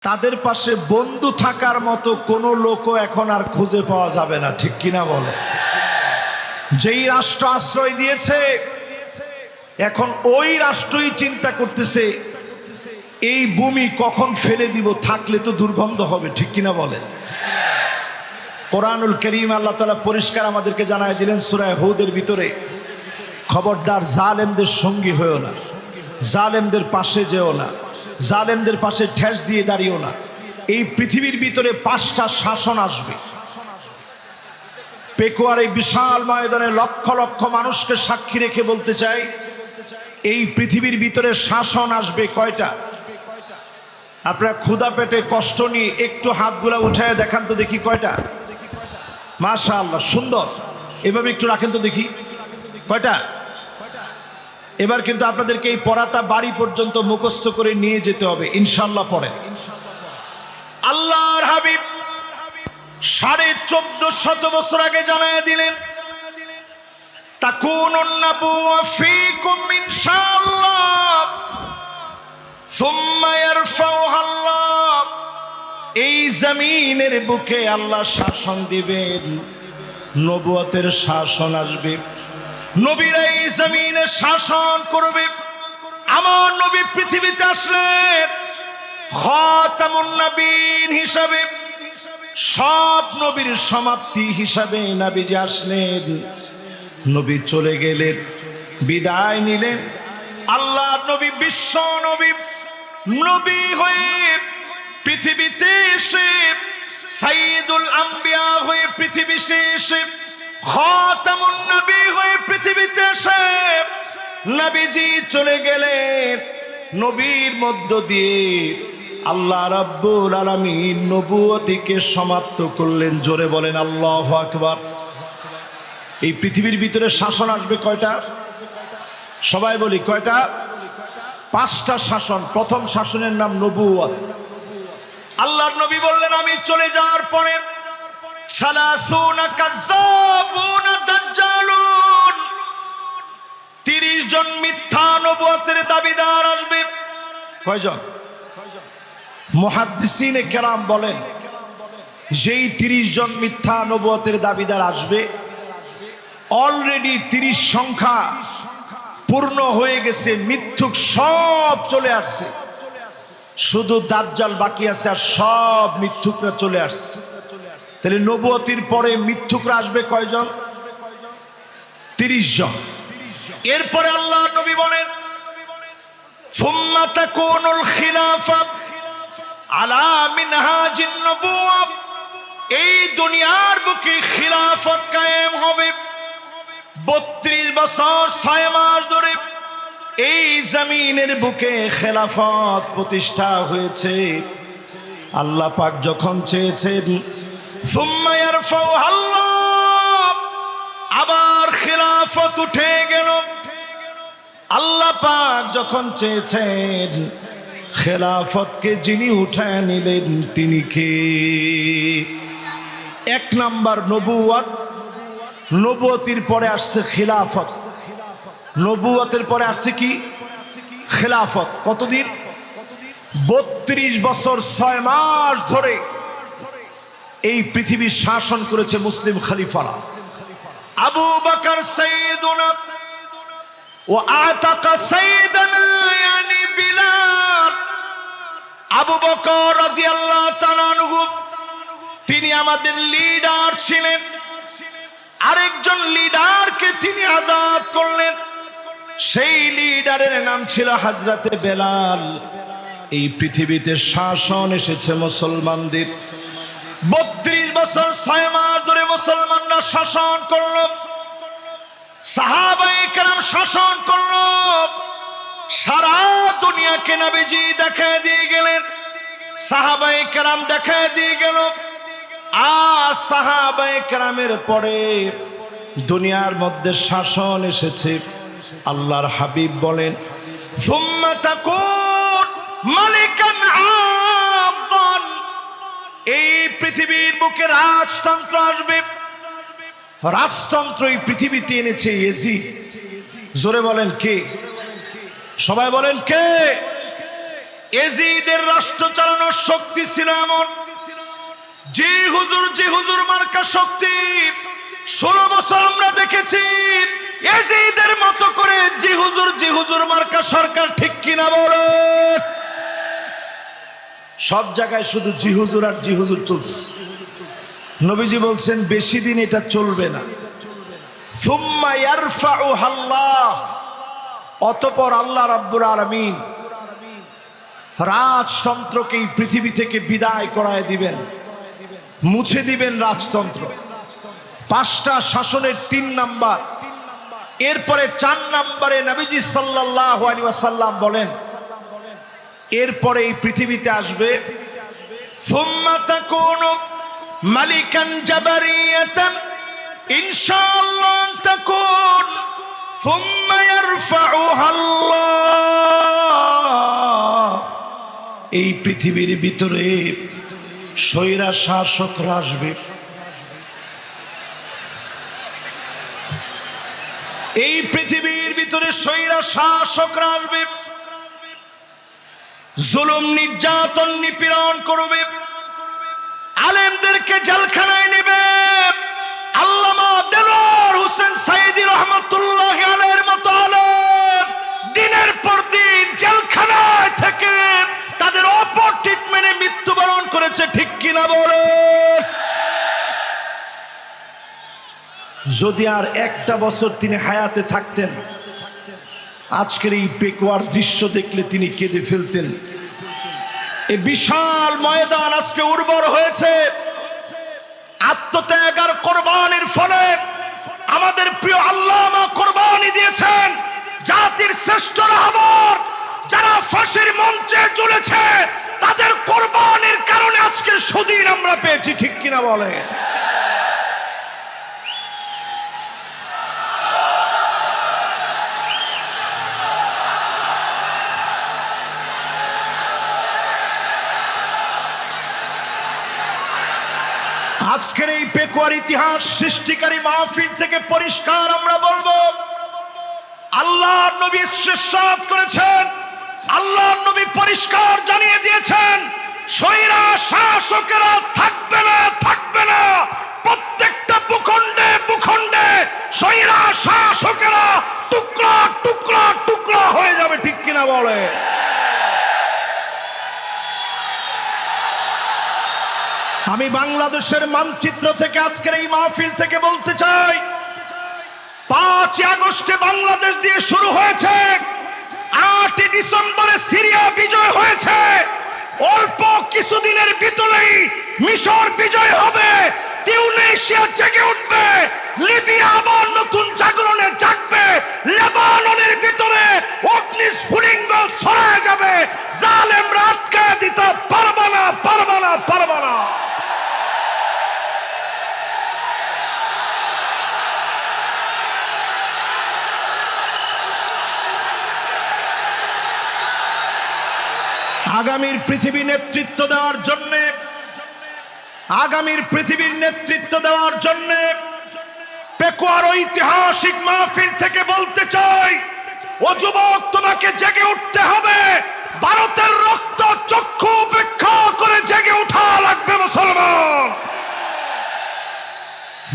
তাদের পাশে বন্ধু থাকার মতো কোনো লোকও এখন আর খুঁজে পাওয়া যাবে না, ঠিক কিনা বলে? যেই রাষ্ট্র আশ্রয় দিয়েছে এখন ওই রাষ্ট্রই চিন্তা করতেছে এই ভূমি কখন ফেলে দিব, থাকলে তো দুর্গন্ধ হবে, ঠিক কিনা বলেন? কোরআনুল কারীম আল্লাহ তাআলা পরিষ্কার আমাদেরকে জানায় দিলেন সূরা হুদের ভিতরে, খবরদার জালেমদের সঙ্গী হয়েও না, জালেমদের পাশে যেও না, জালেমদের পাশে ঠেস দিয়ে দাঁড়িও না। এই পৃথিবীর ভিতরে 5টা শাসন আসবে। পেকুয়ার এই বিশাল ময়দানে লক্ষ লক্ষ মানুষকে সাক্ষী রেখে বলতে চাই, এই পৃথিবীর ভিতরে শাসন আসবে কয়টা? আপনারা ক্ষুধা পেটে কষ্ট নিয়ে একটু হাতগুলা উঠায় দেখান তো দেখি কয়টা? মাশাআল্লাহ, সুন্দর। এভাবে একটু রাখেন তো দেখি কয়টা। এবার কিন্তু আপনাদেরকে এই পড়াটা বাড়ি পর্যন্ত মুখস্থ করে নিয়ে যেতে হবে ইনশাআল্লাহ। পড়েন। আল্লাহর হাবিব 1450 বছর আগে জানায় দিলেন, তাকুনুন নাবুওয়া ফীকুম ইনশাআল্লাহ সুম্মা ইয়ারফাউহা আল্লাহ। এই জমিনের বুকে আল্লাহ শাসন দিবেন, নবুয়তের শাসন আসবে, নবীরা এই জমিনে শাসন করবে। আমার নবী পৃথিবীতে আসলেন খাতামুন নবীন হিসাবে, সব নবীর সমাপ্তি হিসাবে নবীজি আসলেন। নবী চলে গেলেন, বিদায় নিলেন। আল্লাহ নবী বিশ্ব নবী, নবী হয়ে পৃথিবীতে এসে সাইয়্যিদুল আম্বিয়া হয়ে পৃথিবীতে এসে খাতামুন নবী হয়ে পৃথিবীতে এসে নবীজি চলে গেলেন। নবীর মধ্য দিয়ে আল্লাহ রাব্বুল আলামিন নবুয়তিকে সমাপ্ত করলেন। জোরে বলেন আল্লাহু আকবার। এই পৃথিবীর ভিতরে শাসন আসবে কয়টা? সবাই বলি কয়টা? 5টা শাসন। প্রথম শাসনের নাম নবুয়ত। আল্লাহর নবী বললেন, আমি চলে যাওয়ার পরে 30 জন মিথ্যা নবুয়তের দাবিদার আসবে। কয়জন? মুহাদ্দিসিনে কেরাম বলেন, যেই 30 জন মিথ্যা নবুয়তের দাবিদার আসবে, অলরেডি 30 সংখ্যা পূর্ণ হয়ে গেছে, মিথ্যুক সব চলে আসছে, শুধু দাজ্জাল বাকি আছে, আর সব মিথ্যুকরা চলে আসছে। তাহলে নবুয়তির পরে মিথ্যুকরা আসবে কয়জন? 30 জন। এরপরে আল্লাহ নবী বলেন, সুম্মা তাকুনুল খিলাফা আলা মিনহাজিন নবুওয়া। এই দুনিয়ার বুকে খিলাফত কায়েম হবে। 32 বছর 6 মাস ধরে এই জমিনের বুকে খেলাফত প্রতিষ্ঠা হয়েছে। আল্লাহ পাক যখন চেয়েছেন সুম্মা ইয়ারফাউহা আল্লাহ, আবার খেলাফত উঠে গেল। আল্লাহ পাক যখন চেয়েছেন খেলাফতকে যিনি উঠায় নিলেন তিনি কে? 1 নাম্বার নবুয়ত। নবুয়তির পরে আসছে খিলাফত। নবুয়তের পরে আসছে কি? খেলাফত। কতদিন? 32 বছর 6 মাস ধরে এই পৃথিবী শাসন করেছে মুসলিম খলিফারা। আবু বকর সাইয়্যিদুনা ওয়া আতাকা সাইয়্যিদানা ইয়ানি বিলাল। আবু বকর রাদিয়াল্লাহু তাআলা আনহু তিনি আমাদের লিডার ছিলেন। আরেকজন লিডারকে তিনি আজাদ করলেন, সেই লিডারের নাম ছিল হযরতে বেলাল। এই পৃথিবীতে শাসন এসেছে মুসলমানদের। 32 বছর 6 মাস ধরে মুসলমানরা শাসন করল, সাহাবায়ে কেরাম শাসন করল, সারা দুনিয়াকে নবীজি দেখায় দিয়ে গেলেন, সাহাবায়ে কেরাম দেখায় দিয়ে গেল। আর সাহাবায়ে কেরামের পরে দুনিয়ার মধ্যে শাসন এসেছে। আল্লাহর হাবিব বলেন, সুম্মা তাকুন মালিকান আবদান। এই পৃথিবীর বুকে রাজতন্ত্র আসবে। রাজতন্ত্র এই পৃথিবীতে এনেছে ইয়াজিদ। জোরে বলেন কে? সবাই বলেন কে? এজিদের রাষ্ট্র চালানোর শক্তি ছিল এমন, যে হুজুর মার্কা শক্তি 16 বছর আমরা দেখেছি এজিদের মতো করে যে হুজুর মার্কা সরকার, ঠিক কিনা বলে? সব জায়গায় শুধু জি হুজুর আর জি হুজুর চলছে। নবীজি বলছেন বেশি দিন এটা চলবে না। সুম্মা ইয়ারফাউহা আল্লাহ, অতঃপর আল্লাহ রাব্বুল আলামিন রাজতন্ত্রকে এই পৃথিবী থেকে বিদায় করায় দিবেন, মুছে দিবেন রাজতন্ত্র। 5টা শাসনের 3 নাম্বার, এরপরে 4 নাম্বারে নবীজি সাল্লাল্লাহু আলাইহি ওয়াসাল্লাম বলেন এরপরে এই পৃথিবীতে আসবে সুম্মা তাকুনু মালিকান জাবারিয়াতান ইনশাআল্লাহ তাকুন সুম্মা ইয়ারফাউহা আল্লাহ। এই পৃথিবীর ভিতরে স্বৈরা শাসকরা আসবে। এই পৃথিবীর ভিতরে স্বৈরা শাসকরা আসবে, জুলুম নির্যাতন নিপীড়ন করবে, আলেমদেরকে জেলখানায় নেবে। আল্লামা দেলোয়ার হোসেন সাইদি রহমাতুল্লাহি আলাইহির মতো আলেম দিনের পর দিন জেলখানায় থেকে তাদের অপর ট্রিটমেন্টে মৃত্যুবরণ করেছে, ঠিক কিনা বলে? যদি আর একটা বছর তিনি হায়াতে থাকতেন, আজকের এই পেকুয়ার দৃশ্য দেখলে তিনি কেঁদে ফেলতেন। এই বিশাল ময়দান আজকে উর্বর হয়েছে আত্মত্যাগ আর কোরবানির ফলে। আমাদের প্রিয় আল্লামা কোরবানি দিয়েছেন, জাতির শ্রেষ্ঠ রাহবার যারা ফাঁসির মঞ্চে ঝুলেছে তাদের কোরবানির কারণে আজকের সুদিন আমরা পেয়েছি, ঠিক কিনা বলে? আজকের এই পেকুয়ার ইতিহাস সৃষ্টিকারী মাহফিল থেকে পরিষ্কার আমরা বলবো, আল্লাহর নবী ইরশাদ করেছেন, আল্লাহর নবী পরিষ্কার জানিয়ে দিয়েছেন স্বৈরা শাসকেরা থাকবে না, থাকবে না। প্রত্যেকটা ভূখণ্ডে ভূখণ্ডে স্বৈরা শাসকেরা টুকরা টুকরা টুকরা হয়ে যাবে, ঠিক কিনা বলে? আমি বাংলাদেশের মানচিত্র থেকে আজকের এই মাহফিল থেকে বলতে চাই, 5 আগস্টে বাংলাদেশ দিয়ে শুরু হয়েছে, 8 ডিসেম্বরে সিরিয়া বিজয় হয়েছে, অল্প কিছুদিনের ভিতরেই মিশর বিজয় হবে, তিউনিসিয়া জেগে উঠবে, লিবিয়া আবার নতুন জাগরণে জাগবে, লেবাননের ভিতরে অগ্নিস্ফুলিঙ্গ ছড়ায় যাবে, জালেমরা আটকায় দিতে পারবে না, পারবে না, পারবে না। আগামীর পৃথিবী নেতৃত্ব দেওয়ার জন্য, আগামীর পৃথিবীর নেতৃত্ব দেওয়ার জন্য পেকুয়ার ঐতিহাসিক মাহফিল থেকে বলতে চাই, ও যুবক তোমাকে জেগে উঠতে হবে। ভারতের রক্ত চক্ষু উপেক্ষা করে জেগে ওঠা লাগবে মুসলমান।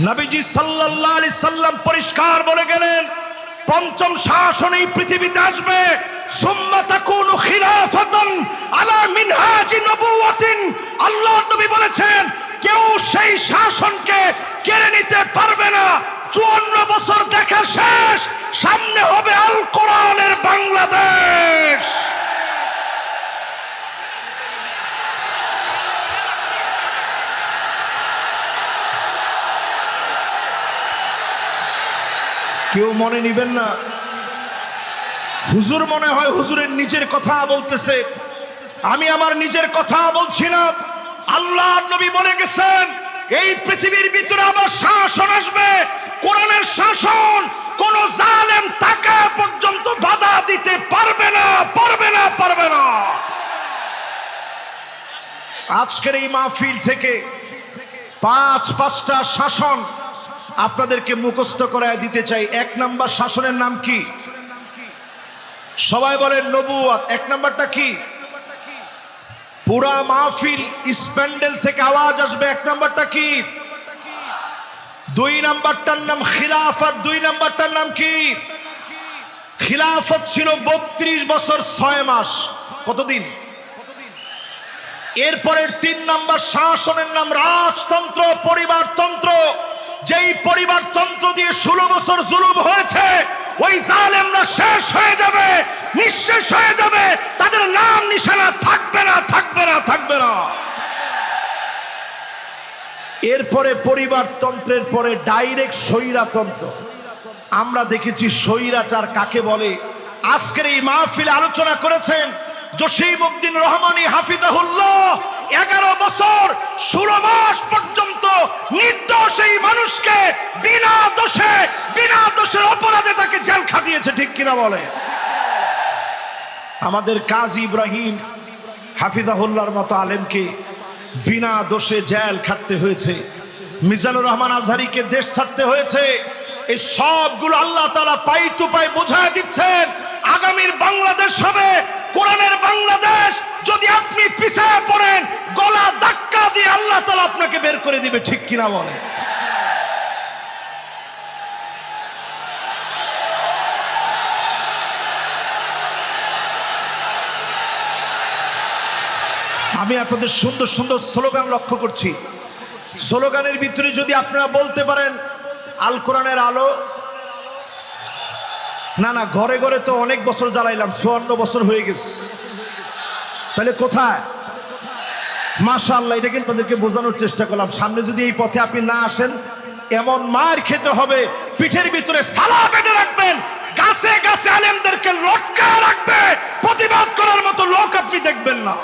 নবীজি সাল্লাল্লাহু আলাইহি সাল্লাম পরিষ্কার বলে গেলেন, 5ম শাসন এই পৃথিবীতে আসবে, সুম্মা তাকুনু খিলাফাতান আলা মিনহাজি নবুওয়াতিন। আল্লাহর নবী বলেছেন কেউ সেই শাসনকে কেড়ে নিতে পারবে না। 54 বছর দেখা শেষ, সামনে হবে আল কোরআনের বাংলাদেশ। কেউ মনে নিবেন না, হুজুর মনে হয় হুজুরের নিজের কথা বলতেছে, আমি আমার নিজের কথা বলছি না। আল্লাহর নবী বলে গেছেন এই পৃথিবীর ভিতরে আবার শাসন আসবে, কোরআনের শাসন। কোন জালেম তাকা পর্যন্ত বাধা দিতে পারবে না, পারবে না, পারবে না। আজকের এই মাহফিল থেকে 5টা শাসন আপনাদেরকে মুখস্থ করায় দিতে চাই। 1 নাম্বার শাসনের নাম কি? সবাই বলেন নবুয়ত। 1 নাম্বারটা কি? পুরা মাহফিল স্প্যান্ডেল থেকে আওয়াজ আসবে। এক নাম্বারটা কি? দুই নাম্বারটার নাম খিলাফত। দুই নাম্বারটার নাম কি? খিলাফত ছিল 32 বছর 6 মাস। কতদিন? এরপরের 3 নাম্বার শাসনের নাম রাজতন্ত্র, পরিবারতন্ত্র। যেই পরিবারতন্ত্র দিয়ে 16 বছর জুলুম হয়েছে, ওই জালেমরা শেষ হয়ে যাবে, নিঃশেষ হয়ে যাবে, তাদের নাম নিশানা থাকবে না, থাকবে না, থাকবে না। এরপরে পরিবারতন্ত্রের পরে ডাইরেক্ট স্বৈরাতন্ত্র। আমরা দেখেছি স্বৈরাচার কাকে বলে। আজকের এই মাহফিলে আলোচনা করেছেন জসিমউদ্দিন রহমানী হাফিজাহুল্লাহ। 11 বছর 16 মাস পর্যন্ত নির্দোষ এই মানুষকে বিনা দোষের অপরাধে তাকে জেল খাটিয়েছে। ঠিক কিনা বলে? আমাদের কাজী ইব্রাহিম হাফিজাহুল্লাহর মতো আলেমকে বিনা দোষে জেল খাটতে হয়েছে। মিজানুর রহমান আজহারীকে দেশ ছাড়তে হয়েছে। এই সবগুলো আল্লাহ তাআলা পাই টু পাই বোঝায় দিচ্ছেন। আগামীর বাংলাদেশ হবে কোরআনের বাংলাদেশ। যদি আপনি পিছায় পড়েন, গলা ধাক্কা দিয়ে আল্লাহ তাআলা আপনাকে বের করে দিবে। ঠিক কিনা বলে? আমি আপনাদের সুন্দর সুন্দর স্লোগান লক্ষ্য করছি। স্লোগানের ভিতরে যদি আপনারা বলতে পারেন আল কোরআনের আলো, না না, ঘরে ঘরে তো অনেক বছর জ্বালাইলাম, 54 বছর হয়ে গেছে, তাহলে কোথায়? মাশাআল্লাহ, এটা কিন্তু আপনাদেরকে বোঝানোর চেষ্টা করলাম। সামনে যদি এই পথে আপনি না আসেন, এমন মার খেতে হবে, পিঠের ভিতরে সালা বেঁধে রাখবেন, গাছে গাছে আলেমদেরকে লটকায় রাখবে, প্রতিবাদ করার মতো লোক আপনি দেখবেন না।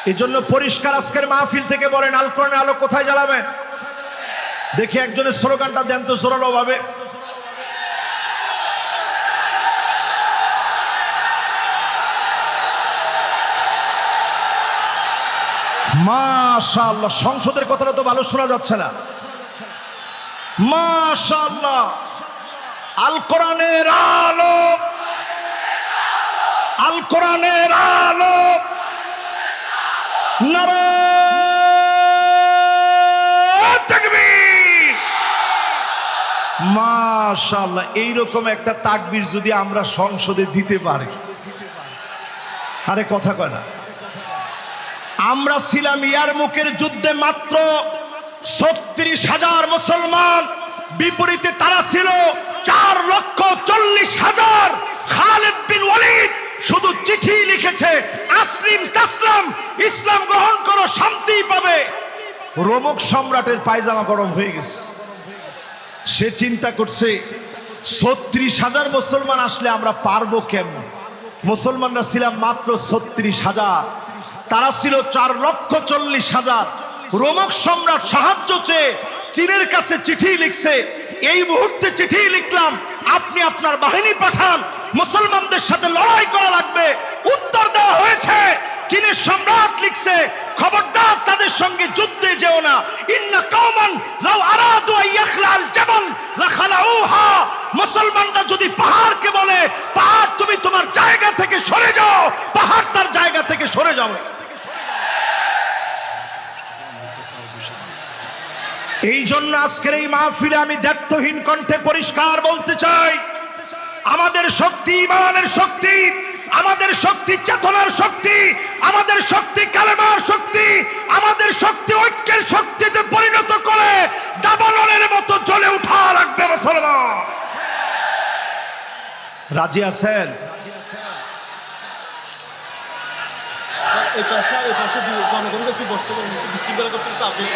এই জন্য পরিষ্কার আজকের মাহফিল থেকে বলেন, আল কোরআনের আলো কোথায় জ্বালাবেন? দেখি একজনের স্লোগানটা দেন তো জোরালো ভাবে। মাশাআল্লাহ, সংসদের কথাটা তো ভালো শোনা যাচ্ছে না। মাশাআল্লাহ, আল কোরআনের আলো, আল কোরআনের আলো, নারায়ে তাকবীর। মাশাআল্লাহ, এইরকম একটা তাকবীর যদি আমরা সংসদে দিতে পারি, আরে কথা কয় না। আমরা ছিলাম ইয়ারমুকের যুদ্ধে মাত্র 36,000 মুসলমান, বিপরীতে তারা ছিল 4,40,000। খালিদ বিন ওয়ালিদ শুধু চিঠি লিখেছে, আসলিম তাসলাম, ইসলাম গ্রহণ করো, শান্তি পাবে। রোমক সম্রাটের পায়জামা গরম হয়ে গেছে। সে চিন্তা করছে 36,000 মুসলমান আসলে আমরা পারবো কেমনে? মুসলমানরা ছিলাম মাত্র 36,000, তারা ছিল 4,40,000। রোমক সম্রাট সাহায্য চেয়ে চীনের কাছে চিঠি লিখছে, এই মুহূর্তে চিঠি লিখলাম, আপনি আপনার বাহিনী পাঠান, মুসলমানদের সাথে লড়াই করা লাগবে। উত্তর দেওয়া হয়েছে, চীনের সম্রাট লিখছে, খবরদার তাদের সঙ্গে যুদ্ধে যেও না। ইন্না কওমান লাউ আরাদু আইয়াখলাল জাবাল লাখালাউহা। মুসলমানরা যদি পাহাড়কে বলে, পাহাড় তুমি তোমার জায়গা থেকে সরে যাও, পাহাড় তার জায়গা থেকে সরে যাবে। এই জন্য আজকের এই মাহফিলে আমি দ্ব্যর্থহীন কণ্ঠে পরিষ্কার বলতে চাই, আমাদের শক্তি ঈমানের শক্তি, আমাদের শক্তি চেতনার শক্তি, আমাদের শক্তি কালেমার শক্তি, আমাদের শক্তি ঐক্যের শক্তিতে পরিণত করে দাবানলের মতো জ্বলে উঠা লাগবে মুসলমান। রাজি আছেন?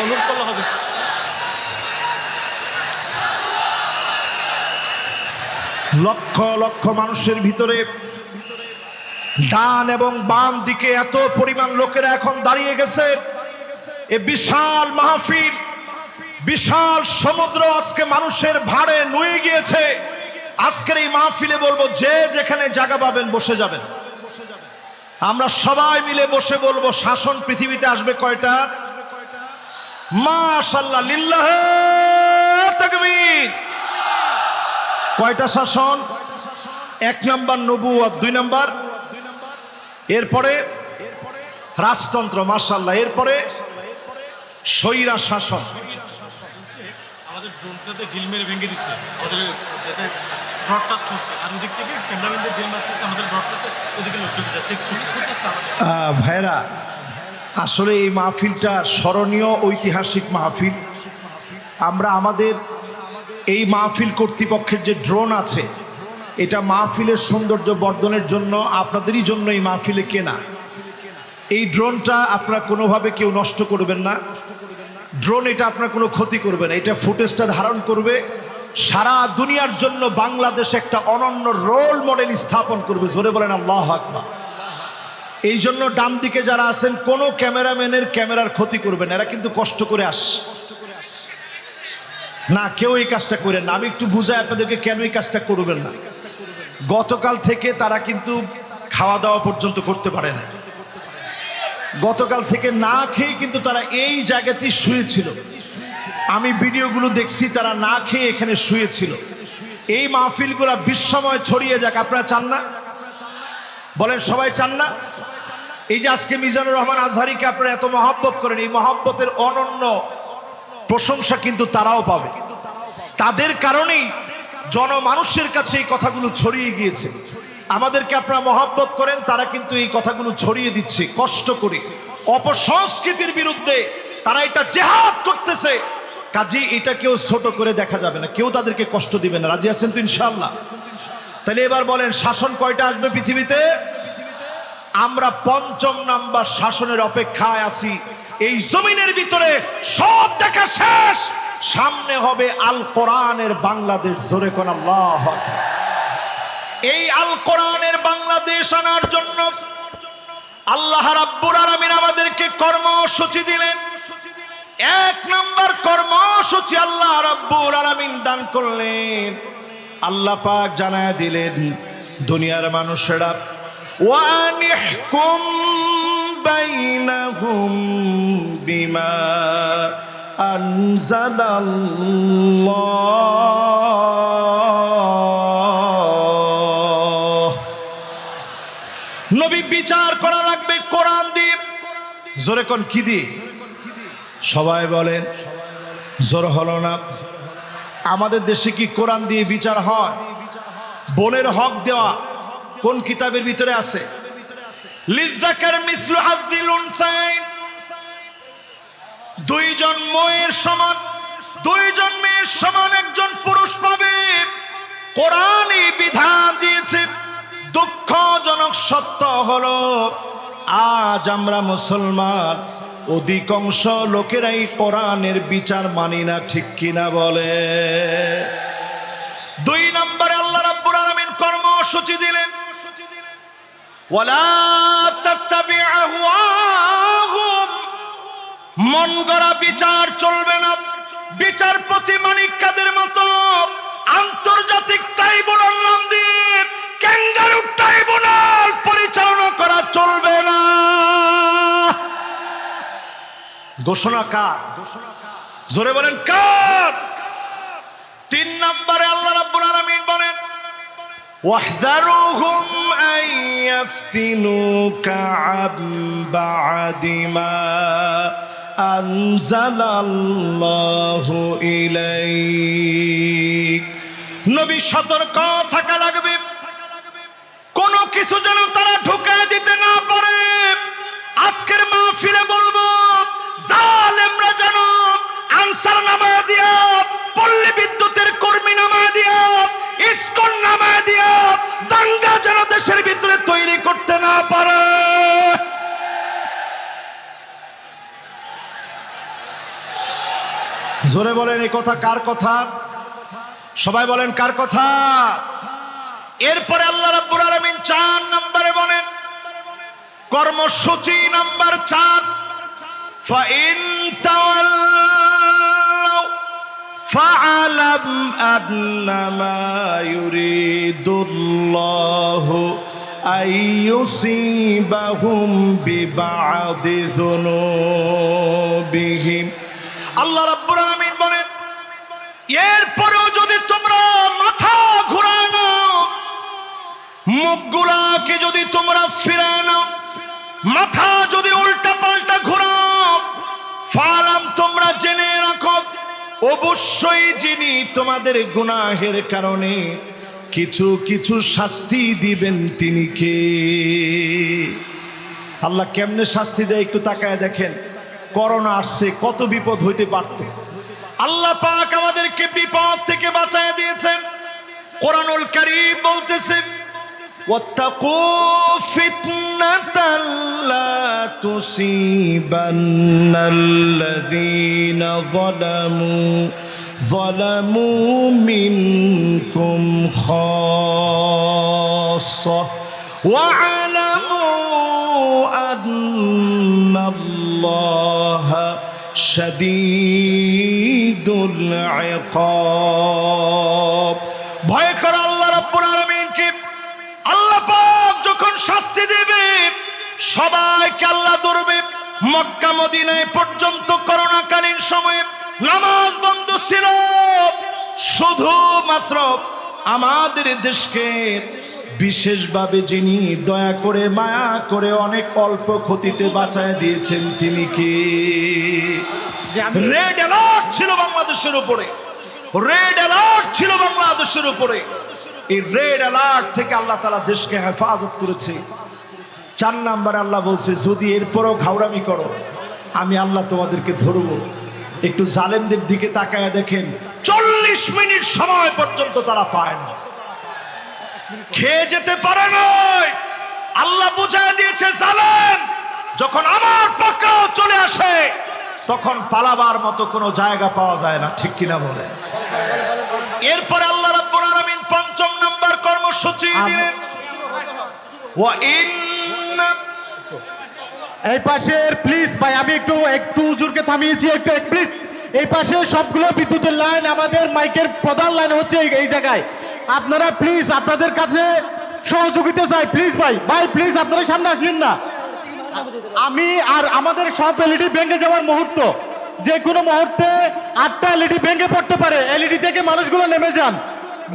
অনুরোধ করলে হবে। লক্ষ লক্ষ মানুষের ভিতরে ডান এবং বাম দিকে এত পরিমাণ লোকেরা এখন দাঁড়িয়ে গেছে। এ বিশাল মাহফিল, বিশাল সমুদ্র আজকে মানুষের ভাড়ে নুয়ে গিয়েছে। আজকের এই মাহফিলে বলবো, যে যেখানে জায়গা পাবেন বসে যাবেন। আমরা সবাই মিলে বসে বলবো, শাসন পৃথিবীতে আসবে কয়টা? মাশাআল্লাহ, লিল্লাহে তাকবীর। কয়টা শাসন? 1 নাম্বার নবুয়ত, 2 নাম্বার, এরপরে রাজতন্ত্র, মাশাআল্লাহ। এরপরে স্বৈরা শাসন। আমাদের ড্রোনটাতে ঢিল মেরে ভেঙে দিচ্ছে, আমাদের যেটা ব্রডকাস্ট হচ্ছে, আর ওদিক থেকে ক্যামেরাম্যানদের ঢিল মারতেছে, আমাদের ব্রডকাস্টে ওদিকে লোক ঢুকে যাচ্ছে। ভাইরা, আসলে এই মাহফিলটা স্মরণীয় ঐতিহাসিক মাহফিল। আমরা আমাদের এই মাহফিল কর্তৃপক্ষের যে ড্রোন আছে, এটা মাহফিলের সৌন্দর্য বর্ধনের জন্য আপনাদেরই জন্য এই মাহফিলে কেনা। এই ড্রোনটা আপনারা কোনোভাবে কেউ নষ্ট করবেন না। ড্রোন এটা আপনার কোনো ক্ষতি করবে না। এটা ফুটেজটা ধারণ করবে, সারা দুনিয়ার জন্য বাংলাদেশ একটা অনন্য রোল মডেল স্থাপন করবে। জোরে বলেন আল্লাহু আকবার। এই জন্য ডান দিকে যারা আছেন, কোনো ক্যামেরাম্যানের ক্যামেরার ক্ষতি করবেন, এরা কিন্তু কষ্ট করে না, কেউ এই কাজটা করেন না। আমি একটু বুঝাই আপনাদেরকে কেন এই কাজটা করবেন না। গতকাল থেকে তারা কিন্তু খাওয়া দাওয়া পর্যন্ত করতে পারে না। গতকাল থেকে না খেয়ে কিন্তু তারা এই জায়গাতেই শুয়েছিল। আমি ভিডিওগুলো দেখছি, তারা না খেয়ে এখানে শুয়েছিল। এই মাহফিলগুলো বিশ্বময় ছড়িয়ে যাক, আপনারা চান না? বলেন সবাই চান না? এই যে আজকে মিজানুর রহমান আজহারিকে আপনারা এত মহব্বত করেন, এই মহব্বতের অনন্য প্রশংসা কিন্তু তারাও পাবে। তাদের কারণেই জনমানুষের কাছে এই কথাগুলো ছড়িয়ে গিয়েছে। আমাদেরকে আপনারা মহব্বত করেন, তারা কিন্তু এই কথাগুলো ছড়িয়ে দিচ্ছে কষ্ট করে। অপসংস্কৃতির বিরুদ্ধে তারা এটা জেহাদ করতেছে। কাজে এটা কেউ ছোট করে দেখা যাবে না, কেউ তাদেরকে কষ্ট দিবে না। রাজি আছেন তো ইনশাআল্লাহ? তাহলে এবার বলেন, শাসন কয়টা আসবে পৃথিবীতে? আমরা ৫ম নাম্বার শাসনের অপেক্ষায় আছি। এই জমিনের ভিতরে সব দেখা শেষ, সামনে হবে আল কোরআনের বাংলাদেশ। জোরে কোন আল্লাহ। এই আল কোরআনের বাংলাদেশ আনার জন্য আল্লাহ রাব্বুল আলামিন আমাদেরকে কর্মসূচি দিলেন। ১ নম্বর কর্মসূচি আল্লাহ রাব্বুল আলামিন দান করলেন। আল্লাহ পাক জানায় দিলেন, দুনিয়ার মানুষেরা, ওয়ানিহকুম বাইনাহুম বিমা আনজালাল্লাহ। নবী বিচার করা লাগবে কোরআন দিয়ে। জোরে কোন কি দিয়ে? সবাই বলেন, জোর হলো না। আমাদের দেশে কি কোরআন দিয়ে বিচার হয়? বোনের হক দেওয়া কোন কিতাবের ভিতরে আছে? লিযাকার মিসলু হাযিল উনসাইন। দুইজন মেয়ের সমান একজন পুরুষ পাবে। কোরআনই বিধান দিয়েছে। দুঃখজনক সত্য হলো, আজ আমরা মুসলমান অধিকাংশ লোকেরাই কোরআনের বিচার মানি না। ঠিক কিনা বলে? ২ নম্বরে আল্লাহ রাব্বুল আলামিন কর্মসূচি দিলেন, ওয়ালা তাত্তাবি আহওয়াহুম। মন গড়া বিচার চলবে না। বিচারপতি মানিক কাদের মতো আন্তর্জাতিক ট্রাইব্যুনাল নাম দিয়ে ক্যাঙ্গারু ট্রাইব্যুনাল পরিচালনা করা চলবে না। ঘোষণা কার? জোরে বলেন কার? ৩ নম্বরে আল্লাহ রাব্বুল আলামিন বলেন, ওয়াহযারুহুম আন ইয়াফতিনুকা আন বা'দি মা আনজালাল্লাহু ইলাইক। নবী সতর্ক থাকা লাগবে, কোনো কিছু যেন তারা ঢুকায় দিতে না পারে। আজকের মাহফিলে বলবো, জালেমরা যেন আনসার নামায় দিয়া, পল্লী বিদ্যুতের কর্মী নামায় দিয়া, ইসকন নামায় দিয়া দাঙ্গা যেন দেশের ভিতরে তৈরি করতে না পারে। জোরে বলেন, এই কথা কার কথা? সবাই বলেন কার কথা? এরপরে আল্লাহ রাব্বুল আলামিন ৪ নম্বরে বলেন, কর্মসূচি নাম্বার ৪, ফাইন তাওয়াল্লাউ ফাআলাম আন্নামা ইউরিদুল্লাহু আইয়ুসিবাহুম বিবাদি যুনুবিহিম। আল্লাহ রাব্বুল আলামিন বলেন, এরপরেও যদি তোমরা মাথা ঘুরায় নাও, মুখগুলাকে যদি তোমরা ফিরায় নাও, মাথা যদি উল্টো অবশ্যই যিনি তোমাদের গুনাহের কারণে কিছু কিছু শাস্তি দিবেন তিনি কে? আল্লাহ কেমনে শাস্তি দেয় একটু তাকায় দেখেন। করোনা আসছে, কত বিপদ হইতে পারত। আল্লাহ পাক আমাদেরকে বিপদ থেকে বাঁচায় দিয়েছেন। কোরআনুল কারীম বলতেছে, ওয়াত্তাকু ফিতনাতাল লা তুসিবান্নাল্লাযীনা যালামু মিনকুম খাসসাহ ওয়া'লামু আন্নাল্লাহা শাদীদুল ইকাব। ভয় করো আল্লাহ রাব্বুল আলামিনকে। আল্লাহ পাক যখন শাস্তি দেবে সবাইকে আল্লাহ ধরবে। মক্কা মদিনায় পর্যন্ত করোনাকালীন সময়ে নামাজ বন্ধ ছিল, শুধুমাত্র আমাদের দেশকে বিশেষভাবে যিনি দয়া করে মায়া করে অনেক অল্প ক্ষতিতে বাঁচায় দিয়েছেন তিনি কে? রেড অ্যালার্ট ছিল বাংলাদেশের উপরে, রেড অ্যালার্ট ছিল বাংলাদেশের উপরে। এই রেড অ্যালার্ট থেকে আল্লাহ তাআলা দেশকে হেফাজত করেছে। 4 নম্বরে আল্লাহ বলছে, যদি এরপরও ঘাউড়ামি করো আমি আল্লাহ তোমাদেরকে ধরবো। একটু জালেমদের দিকে তাকায় দেখেন, 40 মিনিট সময় পর্যন্ত তারা পায় না, খেয়ে যেতে পারে নয়। আল্লাহ বুঝায় দিয়েছে, জালেম যখন আমার পক্ষেও চলে আসে তখন পালাবার মতো কোনো জায়গা পাওয়া যায় না, ঠিক কিনা বলেন? এরপরে আল্লাহ রাব্বুল আলামিন 5 নম্বর কর্মসূচি দিলেন, ওয়া ইন্না। এই পাশের প্লিজ ভাই, আমি একটু হুজুরকে থামিয়েছি, একটু প্লিজ। এই পাশে সবগুলো বিদ্যুতের লাইন, আমাদের মাইকের প্রধান লাইন হচ্ছে এই জায়গায়। আপনারা প্লিজ আপনাদের কাছে সহযোগিতা চাই, প্লিজ ভাই প্লিজ আপনারা সামনে আসেন না। আমি আর আমাদের সব এলইডি ভেঙে যাওয়ার মুহূর্ত, যে কোনো মুহূর্তে 8টা এলইডি ভেঙে পড়তে পারে। এলইডি থেকে মানুষগুলো নেমে যান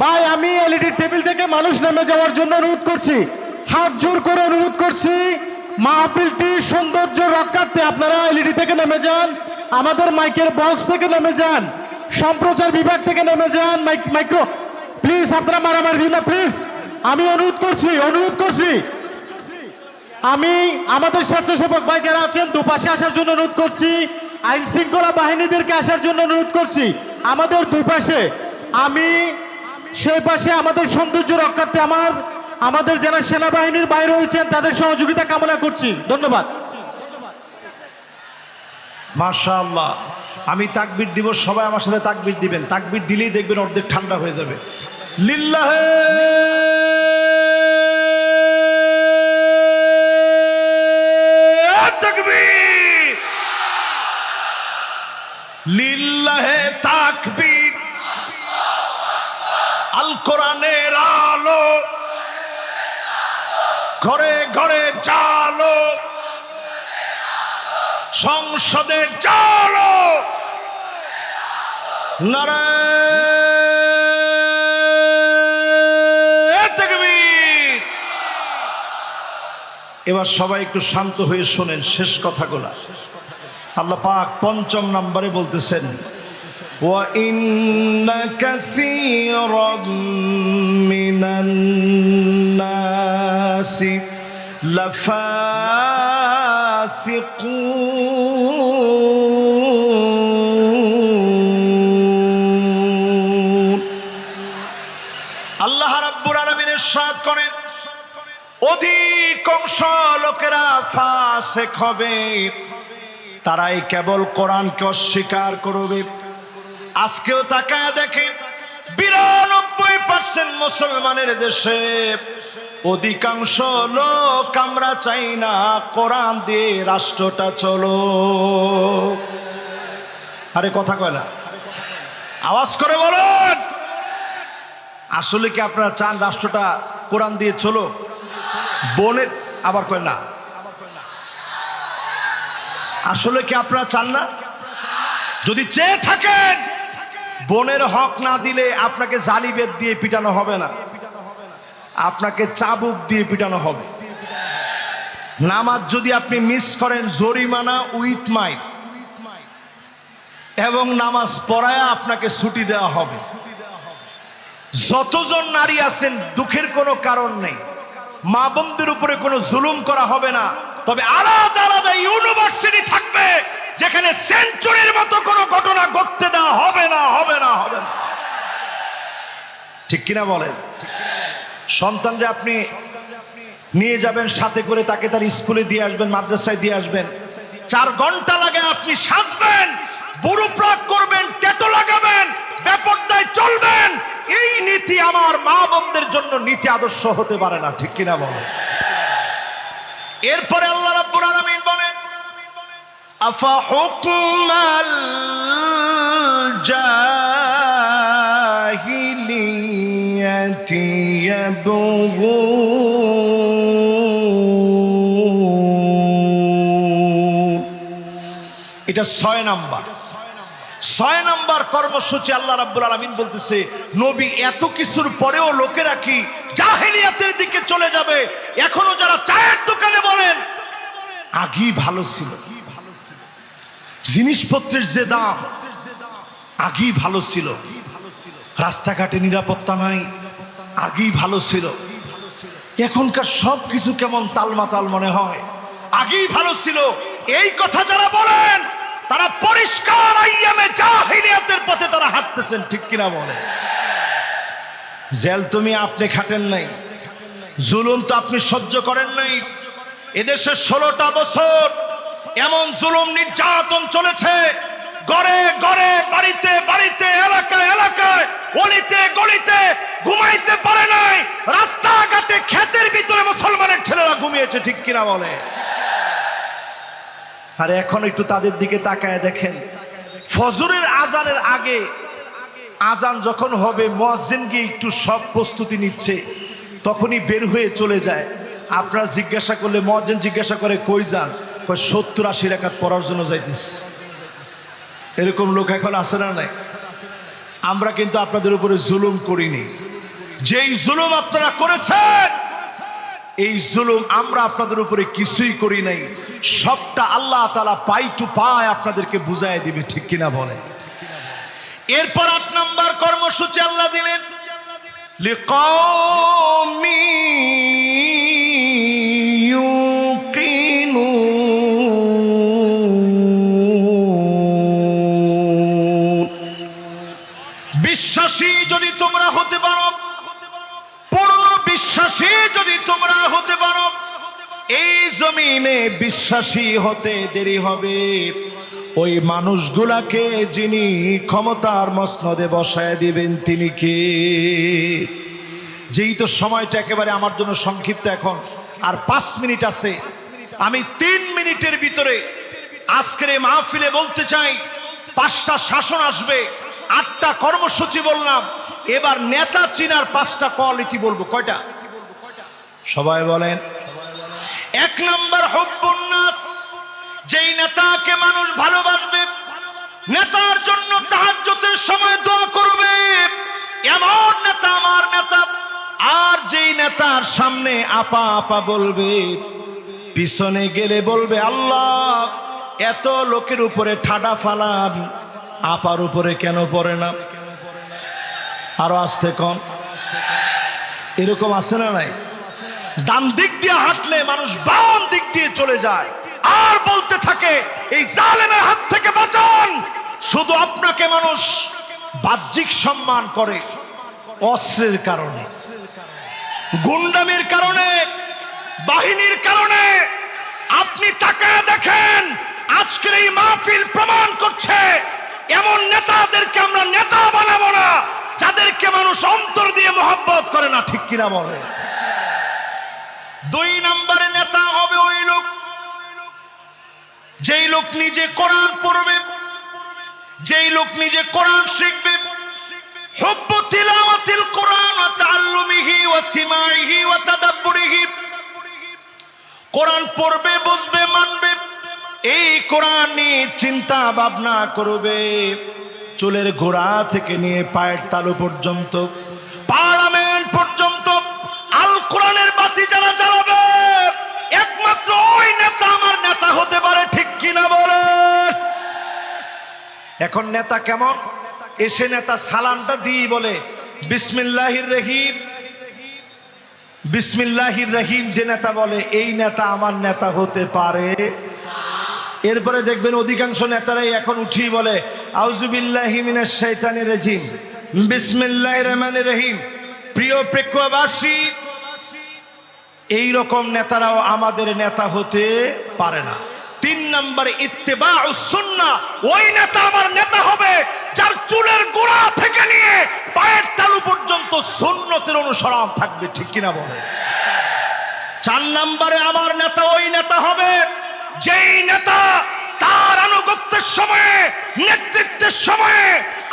ভাই। আমি এলইডি টেবিল থেকে মানুষ নেমে যাওয়ার জন্য অনুরোধ করছি, হাত জোর করে অনুরোধ করছি। মাহফিলটি সৌন্দর্য রক্ষার্থে আপনারা এলইডি থেকে নেমে যান, আমাদের মাইকের বক্স থেকে নেমে যান, সম্প্রচার বিভাগ থেকে নেমে যান, মাইক্রো প্লিজ আপনারা মারামারি না প্লিজ। আমি অনুরোধ করছি। আমি আমাদের স্বেচ্ছাসেবক ভাই যারা আছেন দুপাশে আসার জন্য অনুরোধ করছি, আইন শৃঙ্খলা বাহিনীদেরকে আসার জন্য অনুরোধ করছি আমাদের দুই পাশে। আমি সেই পাশে আমাদের সৌন্দর্য রক্ষার্থে আমাদের যারা সেনাবাহিনীর বাইরে রয়েছেন তাদের সহযোগিতা কামনা করছি। ধন্যবাদ। মাশাআল্লাহ। আমি তাকবীর দিব, সবাই আমার সাথে তাকবীর দিবেন। তাকবীর দিলেই দেখবেন অর্ধেক ঠান্ডা হয়ে যাবে। লিল্লাহে তাকবীর, লিল্লাহে তাকবীর। আল কোরআনের আলো ঘরে ঘরে চালো, সংসদে চালো, নারায়ে তাকবীর। এবার সবাই একটু শান্ত হয়ে শোনেন শেষ কথাগুলা। আল্লাহ পাক 5 নম্বরে বলতেছেন, ওয়া ইন্না কাসীরাম মিনান নাসি লাফাসিকুন। আল্লাহ রাব্বুল আলামিন ইরশাদ করেন, অধিকাংশ লোকেরা ফাসিক হবে, তারাই কেবল কোরআনকে অস্বীকার করবে। আজকেও তাকায় দেখেন 92% মুসলমানের দেশে অধিকাংশ লোক আমরা চাই না কোরআন দিয়ে রাষ্ট্রটা চলো। আরে কথা কয় না, আওয়াজ করে বলুন। আসলে কি আপনারা চান রাষ্ট্রটা কোরআন দিয়ে চলো? বোনের আবার কয় না, আসলে কি আপনারা চান না? যদি চেয়ে থাকেন, বোনের হক না দিলে আপনাকে জালিবেত দিয়ে পিটানো হবে না, আপনাকে চাবুক দিয়ে পিটানো হবে। নামাজ যদি আপনি মিস করেন, জরিমানা উইথ মাইন। এবং নামাজ পড়ায় আপনাকে ছুটি দেওয়া হবে। যতজন নারী আছেন দুঃখের কোনো কারণ নেই, মা বোনদের উপরে কোনো জুলুম করা হবে না। তবে আলাদা আলাদা ইউনিভার্সিটি থাকবে যেখানে সেঞ্চুরির মতো কোনো ঘটনা ঘটতে দেওয়া হবে না, হবে না, হবে না। ঠিক কিনা বলেন? সন্তানরে আপনি নিয়ে যাবেন সাথে করে, তাকে তার স্কুলে দিয়ে আসবেন, মাদ্রাসায় দিয়ে আসবেন। 4 ঘন্টা লাগে আপনি সাজবেন, বুড়ো প্রাক করবেন, ট্যাটু লাগাবেন, বেপরদায় চলবেন। এই নীতি আমার মা বোনদের জন্য নীতি আদর্শ হতে পারে না। ঠিক কিনা বলেন? এরপরে আল্লাহ রাব্বুল আলামিন বলেন, আফা হুকমাল জাহিলিয়াতি ইয়াবগুন। এটা 6 নাম্বার। 6 নাম্বার কর্মসূচি আল্লাহ রাব্বুল আলামিন বলতেছে, নবী এত কিছুর পরেও লোকেরা কি জাহেলিয়াতের দিকে চলে যাবে? এখনো যারা চায়ের দোকানে বলেন আগেই ভালো ছিল, জিনিসপত্রের যে দাম আগেই ভালো ছিল, রাস্তাঘাটে নিরাপত্তা নাই, আগেই ভালো ছিল, এখনকার সব কিছু কেমন তালমাতাল মনে হয়, আগেই ভালো ছিল। এই কথা যারা বলেন তারা পরিষ্কার আইয়ামে জাহিলিয়াতের পথে তারা হাঁটতেছেন। ঠিক কিনা বলে? জেল তুমি আপনি খাটেন নাই, জুলুম তো আপনি সহ্য করেন নাই। এদেশে 16টা বছর এমন জুলুম নির্যাতন চলেছে, ঘরে ঘরে, বাড়িতে বাড়িতে, এলাকায় এলাকায়, অলিতে গলিতে ঘুমাইতে পারে নাই, রাস্তাঘাটে ক্ষেতের ভিতরে মুসলমানের ছেলেরা ঘুমিয়েছে। ঠিক কিনা বলে? আর এখন একটু তাদের দিকে তাকায় দেখেন, ফজরের আজানের আগে আজান যখন হবে, মুয়াজ্জিন গিয়ে একটু সব প্রস্তুতি নিচ্ছে, তখনই বের হয়ে চলে যায়। আপনারা জিজ্ঞাসা করলে মুয়াজ্জিন জিজ্ঞাসা করে, কই যান? কই 70-80 রাকাত পড়ার জন্য যাইতেছ। এরকম লোক এখন আছে না নাই? আমরা কিন্তু আপনাদের উপরে জুলুম করিনি। যেই জুলুম আপনারা করেছেন, এই জুলুম আমরা আপনাদের উপরে কিছুই করি নাই। সবটা আল্লাহ তাআলা পাই টু পাই আপনাদেরকে বুঝায় দিবে। ঠিক কিনা বলে? এরপর 8 নাম্বার কর্মসূচি আল্লাহ দিলেন, লিকাওমি ইউকিনুন। বিশ্বাসী যদি তোমরা হতে পারো, পূর্ণ বিশ্বাসী যদি তোমরা হতে পারো, এই জমিনে বিশ্বাসী হতে দেরি হবে ওই মানুষগুলাকে যিনি ক্ষমতার মসনদে বসায় দিবেন তিনি কে? যেই তো সময়টা একেবারে আমার জন্য সংক্ষিপ্ত, এখন আর 5 মিনিট আছে। আমি 3 মিনিটের ভিতরে আজকের এই মাহফিলে বলতে চাই, 5টা শাসন আসবে, 8টা কর্মসূচি বললাম। এবার নেতা চিনার 5টা কোয়ালিটি বলবো। কয়টা? সবাই বলেন। 1 নাম্বার হুব্বুন নাস, যেই নেতাকে মানুষ ভালোবাসবে, নেতার জন্য তাহাজ্জুদের সময় দোয়া করবে, এমন নেতা আমার নেতা। আর যেই নেতার সামনে আপা আপা বলবে, পিছনে গেলে বলবে, আল্লাহ এত লোকের উপরে ঠাডা ফালান, আপার উপরে কেন পড়ে না? আরো আসতে কম। এরকম আছে না নাই? ডান দিক দিয়ে হাঁটলে মানুষ বাম দিক দিয়ে চলে যায়, আর বলতে থাকে, এই জালেমের হাত থেকে বাঁচান। শুধু আপনাকে মানুষ বাহ্যিক সম্মান করে অস্ত্রের কারণে, গুন্ডামির কারণে, বাহিনীর কারণে। আপনি তাকায় দেখেন, আজকের এই মাহফিল প্রমাণ করছে, এমন নেতাদেরকে আমরা নেতা বানাবো না যাদেরকে মানুষ অন্তর দিয়ে মহব্বত করে না। ঠিক কিনা বলে? 2 নম্বরে নেতা হবে ওই লোক, যেই লোক নিজে কোরআন পড়বে, যেই লোক নিজে কোরআন শিখবে। হুব্বু তিলাওয়াতিল কোরআন ওয়া তাআল্লুমিহি ওয়া সিমাইহি ওয়া তাদাব্বুরিহি। কোরআন পড়বে, বুঝবে, মানবে, এই কোরআন নিয়ে চিন্তা ভাবনা করবে, চুলের গোড়া থেকে নিয়ে পায়ের তালু পর্যন্ত, পার্লামেন্ট পর্যন্ত আল কোরআনের বাতি যারা জ্বালাবে, একমাত্র ওই নেতা আমার নেতা হতে পারে। ঠিক কিনা বলে? এখন নেতা কেমন? এসে নেতা সালামটা দিয়ে বলে বিসমিল্লাহির রহিম, বিসমিল্লাহির রহিম। যে নেতা বলে এই নেতা আমার নেতা হতে পারে। এরপরে দেখবেন অধিকাংশ নেতারাই এখন উঠি বলে আউযুবিল্লাহি মিনাশ শাইতানির রাজিম, বিসমিল্লাহির রহমানির রহিম। প্রিয় প্রেক্ষবাসী, এই রকম নেতারাও আমাদের নেতা হতে পারে না। 3 নম্বরে ইত্তেবাউস সুন্নাহ, ওই নেতা আমার নেতা হবে যার চুলের গোড়া থেকে নিয়ে পায়ের তালু পর্যন্ত সুন্নতের অনুসরণ থাকবে, ঠিক কিনা বলে? 4 নম্বরে আমার নেতা ওই নেতা হবে যেই নেতা তার আনুগত্যের সময়ে, নেতৃত্বের সময়ে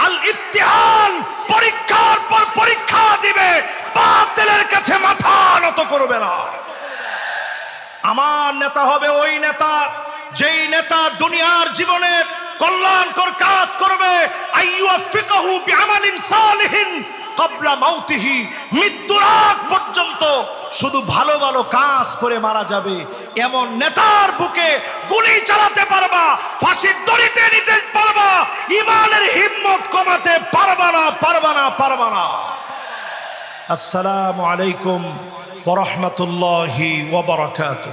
আল ইবতিহাল, পরীক্ষার পর পরীক্ষা দিবে, বাতিলের কাছে মাথা নত করবে না। আমার নেতা হবে ওই নেতা যেই নেতা দুনিয়ার জীবনে কল্যাণকর কাজ করবে, আইয়ুফিকাহু বিআমালিন সালিহিন ক্বাবলা মাউতিহি, মৃত্যুর আগ পর্যন্ত শুধু ভালো ভালো কাজ করে মারা যাবে। এমন নেতার বুকে গুলি চালাতে পারবা, ফাঁসির দড়িতে নিতে পারবা, ঈমানের হিম্মত কমাতে পারবা না, পারবা না, পারবা না। আসসালামু আলাইকুম ওয়া রাহমাতুল্লাহি ওয়া বারাকাতুহু।